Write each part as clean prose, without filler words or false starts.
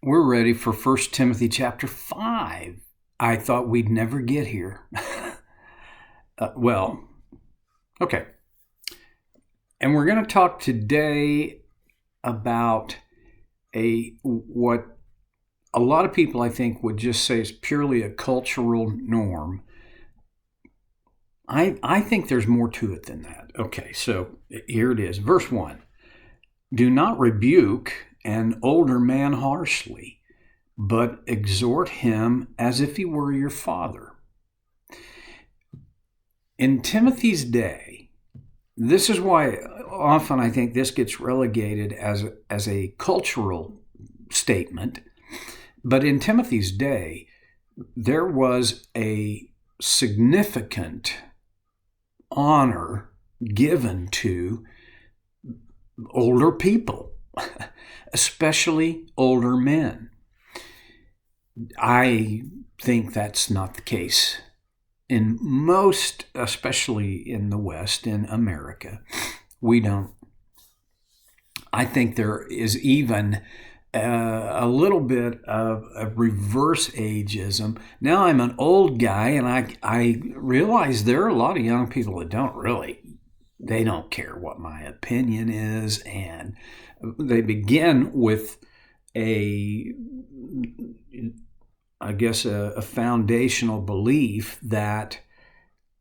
We're ready for First Timothy chapter 5. I thought we'd never get here. Well, okay. And we're going to talk today about what a lot of people I think would just say is purely a cultural norm. I think there's more to it than that. Okay, so here it is. Verse 1. Do not rebuke an older man harshly, but exhort him as if he were your father. In Timothy's day, this is why often I think this gets relegated as a cultural statement. But in Timothy's day, there was a significant honor given to older people, especially older men. I think that's not the case in most, especially in the West, in America. We don't. I think there is even a little bit of a reverse ageism. Now I'm an old guy, and I realize there are a lot of young people that they don't care what my opinion is, and they begin with a foundational belief that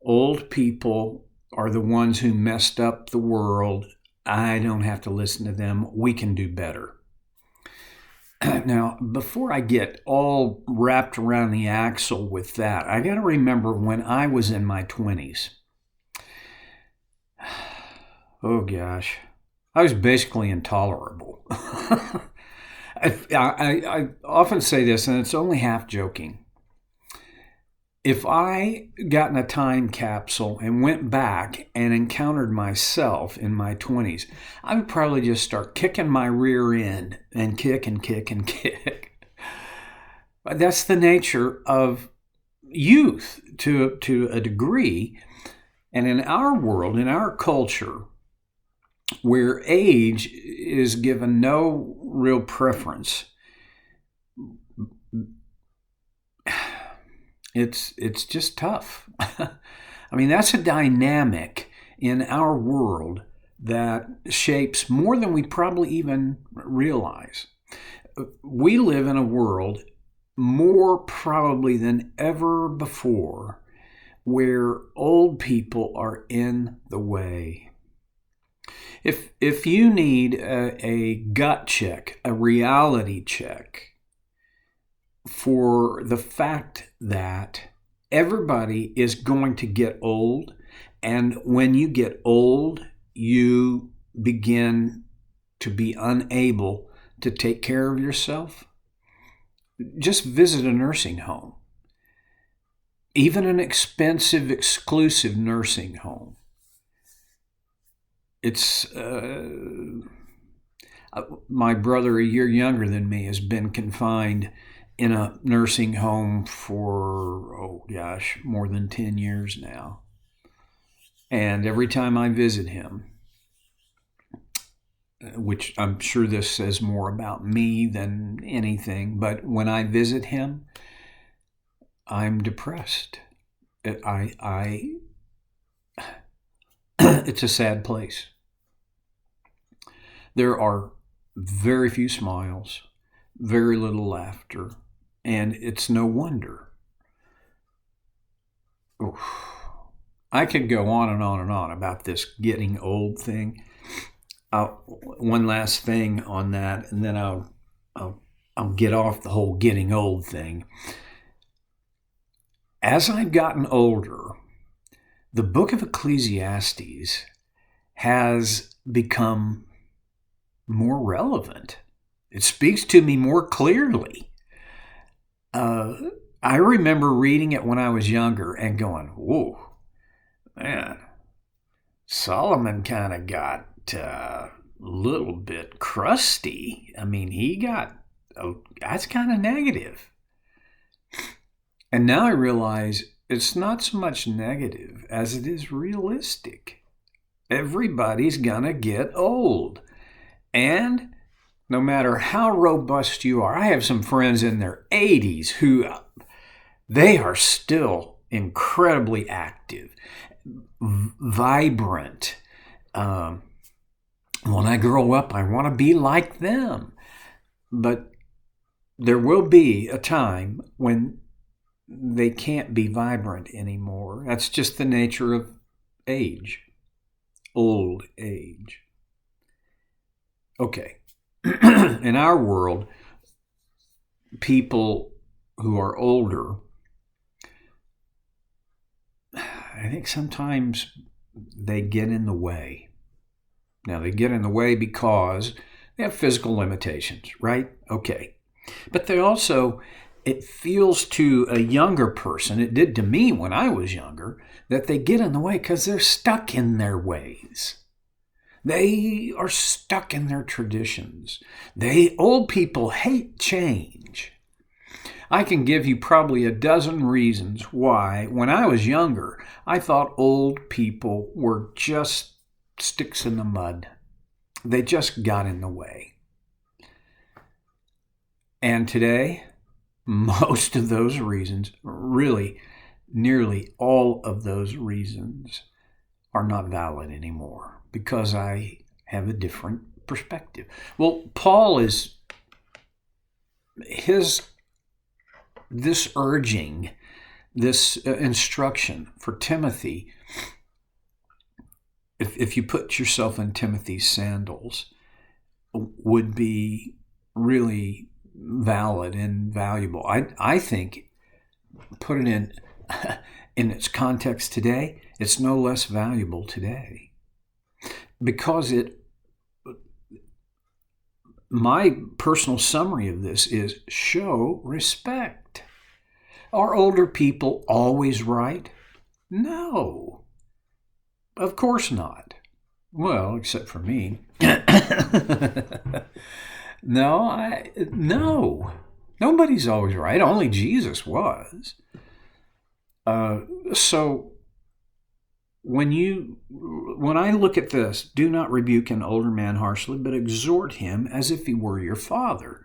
old people are the ones who messed up the world. I don't have to listen to them. We can do better. Now, before I get all wrapped around the axle with that, I got to remember when I was in my 20s. Oh gosh, I was basically intolerable. I often say this, and it's only half joking. If I got in a time capsule and went back and encountered myself in my 20s, I would probably just start kicking my rear end and kick and kick and kick. That's the nature of youth to a degree. And in our world, in our culture, where age is given no real preference, it's just tough. I mean, that's a dynamic in our world that shapes more than we probably even realize. We live in a world more probably than ever before where old people are in the way. If you need a gut check, a reality check, for the fact that everybody is going to get old, and when you get old, you begin to be unable to take care of yourself, just visit a nursing home, even an expensive, exclusive nursing home. It's my brother, a year younger than me, has been confined in a nursing home for, more than 10 years now. And every time I visit him, which I'm sure this says more about me than anything, but when I visit him, I'm depressed. It's a sad place. There are very few smiles, very little laughter, and it's no wonder. Oof. I could go on and on and on about this getting old thing. One last thing on that, and then I'll get off the whole getting old thing. As I've gotten older, the book of Ecclesiastes has become more relevant. It speaks to me more clearly. I remember reading it when I was younger and going, whoa, man, Solomon kind of got a little bit crusty. I mean, that's kind of negative. And now I realize it's not so much negative as it is realistic. Everybody's gonna get old. And no matter how robust you are. I have some friends in their 80s who they are still incredibly active, vibrant. When I grow up, I want to be like them. But there will be a time when they can't be vibrant anymore. That's just the nature of age, old age. Okay. In our world, people who are older, I think sometimes they get in the way. Now, they get in the way because they have physical limitations, right? Okay. But they also, it feels to a younger person, it did to me when I was younger, that they get in the way because they're stuck in their ways. They are stuck in their traditions. Old people hate change. I can give you probably a dozen reasons why, when I was younger, I thought old people were just sticks in the mud. They just got in the way. And today, most of those reasons, really nearly all of those reasons, are not valid anymore because I have a different perspective. Well, Paul is this urging, this instruction for Timothy. If you put yourself in Timothy's sandals, would be really valid and valuable. I think, put it in its context today, it's no less valuable today because my personal summary of this is show respect. Are older people always right? No, of course not. Well, except for me. No. Nobody's always right. Only Jesus was. So when I look at this, do not rebuke an older man harshly, but exhort him as if he were your father.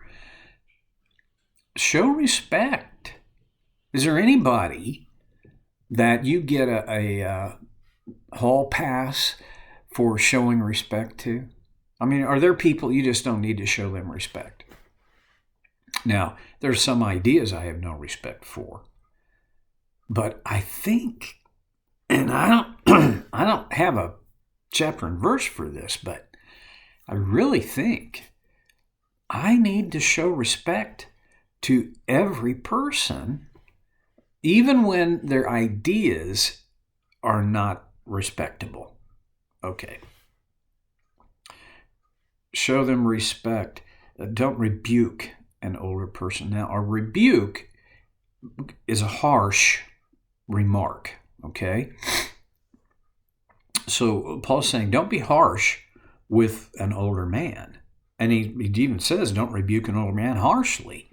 Show respect. Is there anybody that you get a hall pass for showing respect to? I mean, are there people you just don't need to show them respect? Now, there's some ideas I have no respect for. But I think, and I don't have a chapter and verse for this, but I really think I need to show respect to every person, even when their ideas are not respectable. Okay. Show them respect. Don't rebuke an older person. Now, a rebuke is a harsh remark, okay? So Paul's saying, don't be harsh with an older man. And he even says, don't rebuke an older man harshly.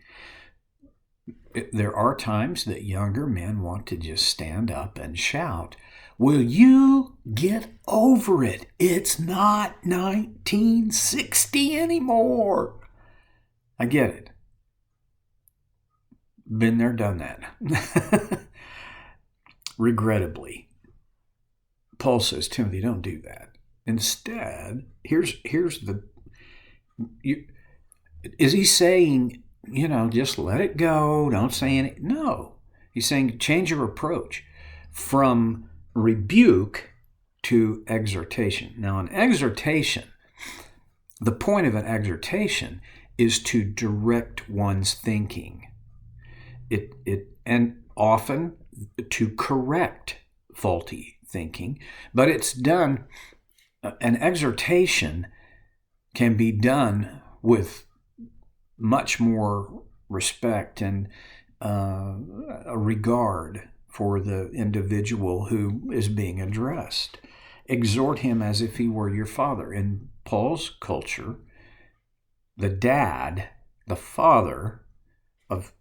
There are times that younger men want to just stand up and shout, will you get over it? It's not 1960 anymore. I get it. Been there, done that. Regrettably. Paul says, Timothy, don't do that. Instead, here's the... is he saying, just let it go, don't say anything? No. He's saying change your approach from rebuke to exhortation. Now, an exhortation, the point of an exhortation is to direct one's thinking. And often to correct faulty thinking, but it's done, an exhortation can be done with much more respect and a regard for the individual who is being addressed. Exhort him as if he were your father. In Paul's culture, the dad, the father of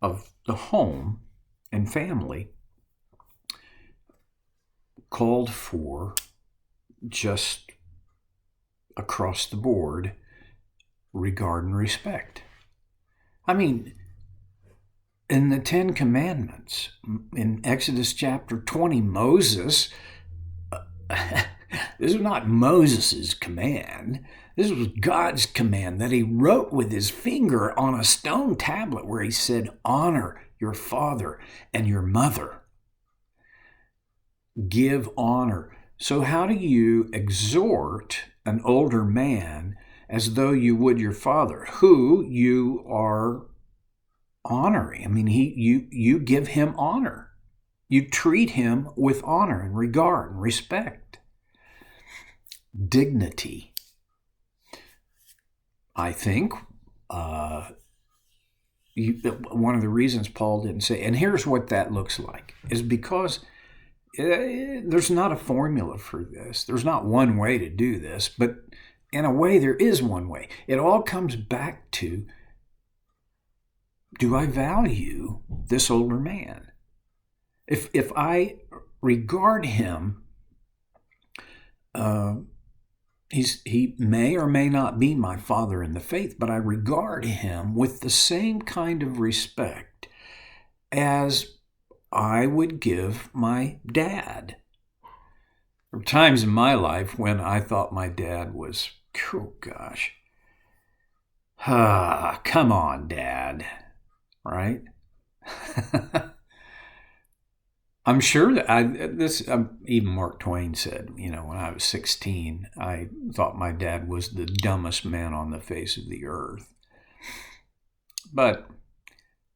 the home and family, called for just across the board regard and respect. I mean, in the Ten Commandments, in Exodus chapter 20, Moses, this was not Moses' command. This was God's command that he wrote with his finger on a stone tablet where he said, honor your father and your mother. Give honor. So how do you exhort an older man as though you would your father, who you are honoring? I mean, you give him honor. You treat him with honor and regard and respect. Dignity. I think one of the reasons Paul didn't say, and here's what that looks like, is because there's not a formula for this. There's not one way to do this, but in a way there is one way. It all comes back to, do I value this older man? If I regard him, he may or may not be my father in the faith, but I regard him with the same kind of respect as I would give my dad. There were times in my life when I thought my dad was, oh gosh, come on, Dad, right? I'm sure that even Mark Twain said, when I was 16, I thought my dad was the dumbest man on the face of the earth. But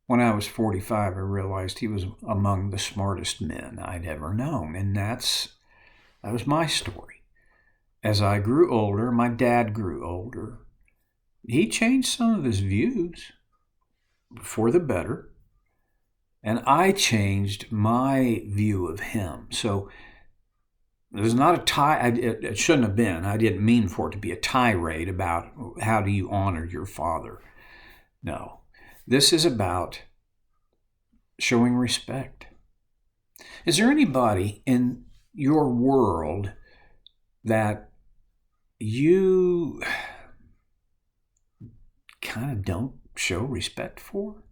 when I was 45, I realized he was among the smartest men I'd ever known. And that was my story. As I grew older, my dad grew older. He changed some of his views for the better. And I changed my view of him. So there's not a it shouldn't have been. I didn't mean for it to be a tirade about how do you honor your father. No. This is about showing respect. Is there anybody in your world that you kind of don't show respect for?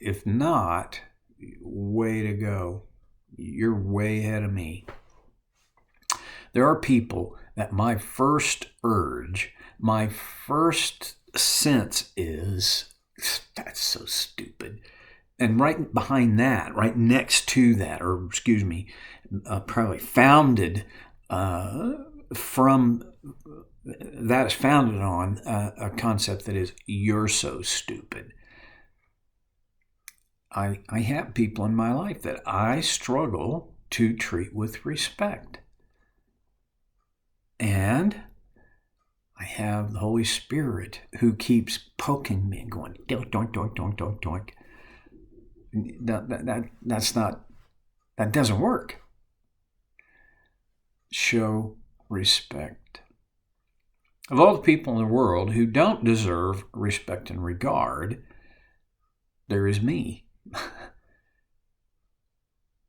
If not, way to go. You're way ahead of me. There are people that my first urge, my first sense is, that's so stupid. And right behind that, right next to that, or excuse me, probably founded from, that is founded on a concept that is, you're so stupid. I have people in my life that I struggle to treat with respect. And I have the Holy Spirit who keeps poking me and going, don't. That doesn't work. Show respect. Of all the people in the world who don't deserve respect and regard, there is me.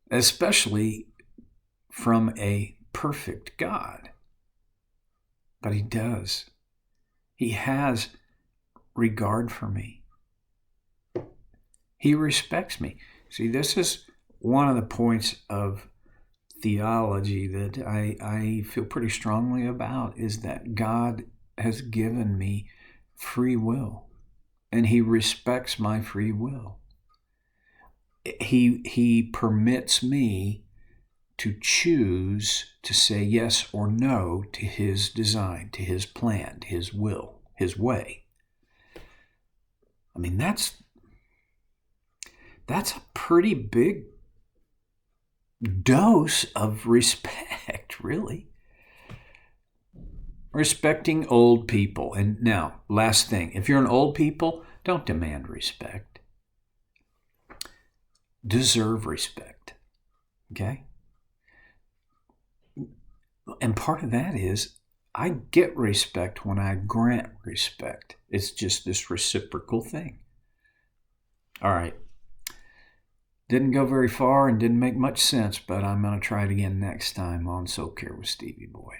Especially from a perfect God. But he does. He has regard for me. He respects me. See, this is one of the points of theology that I feel pretty strongly about, is that God has given me free will, and he respects my free will. He permits me to choose to say yes or no to his design, to his plan, to his will, his way. I mean, that's a pretty big dose of respect, really. Respecting old people. And now, last thing, if you're an old people, don't demand respect. Deserve respect. Okay? And part of that is, I get respect when I grant respect. It's just this reciprocal thing. All right. Didn't go very far and didn't make much sense, but I'm going to try it again next time on So Care with Stevie Boy.